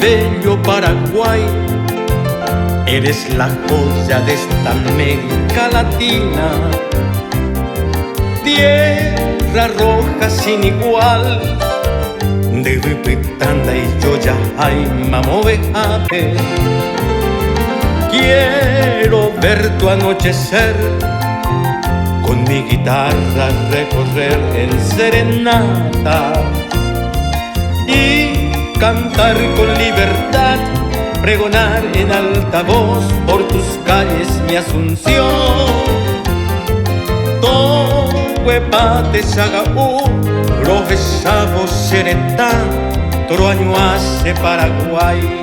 bello Paraguay, eres la joya de esta América Latina. Tierra roja sin igual, de Vipitanda y Yoyajay, Mamovejate. Quiero ver tu anochecer, con mi guitarra recorrer en serenata y cantar con libertad, pregonar en alta voz por tus calles mi Asunción. Tohuepate Sagaú, Rojezabo Seretá, Toroaño hace Paraguay.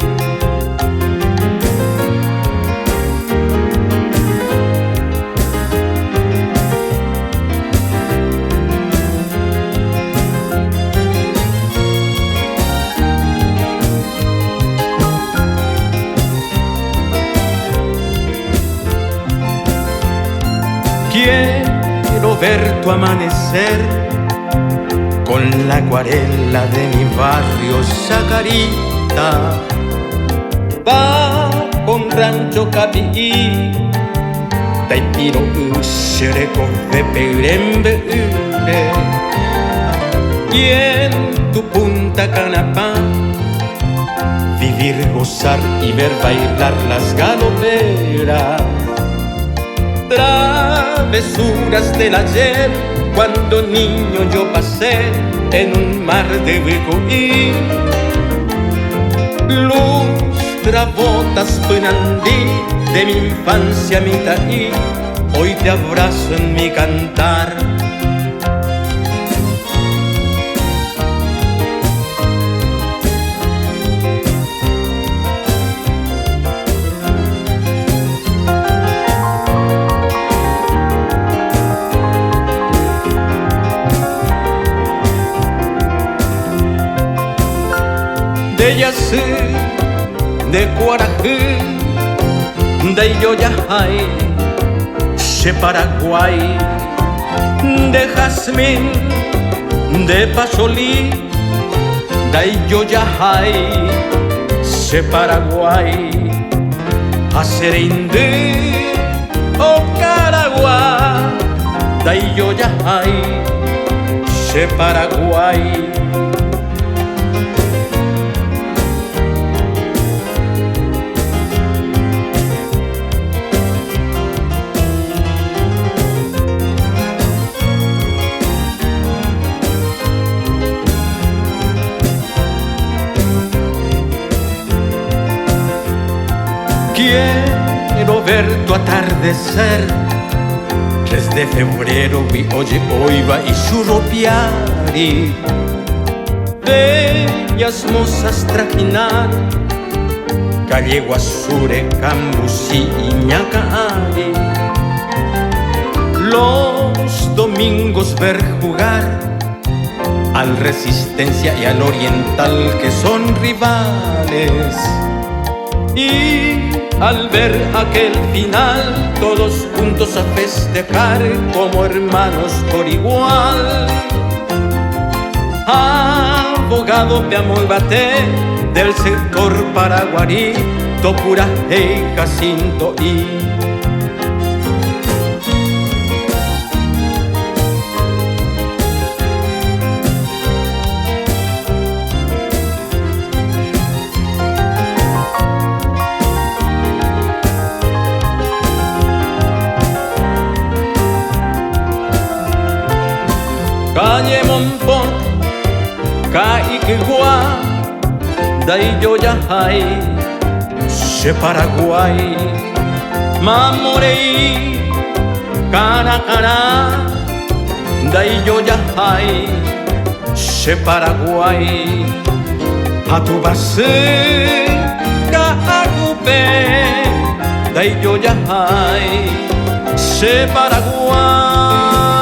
Quiero ver tu amanecer con la acuarela de mi barrio Chacarita, va con Rancho Capií, Taipiro Uxereco de Peirembe, y en tu Punta Canapá vivir, gozar y ver bailar las galoperas. Travesuras del ayer, cuando niño yo pasé en un mar de Becoí. Lustrabotas Pinandí, de mi infancia mi taí, hoy te abrazo en mi cantar. De Yasú, de Cuarajú, de Yoyajay, de Paraguay, de Jazmín, de Pasolí, de Yoyajay, de Paraguay, Acerindí, o Caragua, de Yoyajay, de Paraguay. Quiero ver tu atardecer, 3 de febrero, oye, oiva y Churropiari, bellas mozas trajinar, calle Guasure, Cambucí y Ñacaari. Los domingos ver jugar al Resistencia y al Oriental, que son rivales, y al ver aquel final, todos juntos a festejar como hermanos por igual. Abogado de Amolbaté, del sector Paraguarí, Topura y Jacinto y calle Monpont, Caiquiguá, de Yoyajay, de Paraguay, Mamorey, Canacaná, de Yoyajay, de Paraguay, Atubasé, Caacupé, de Yoyajay, de Paraguay.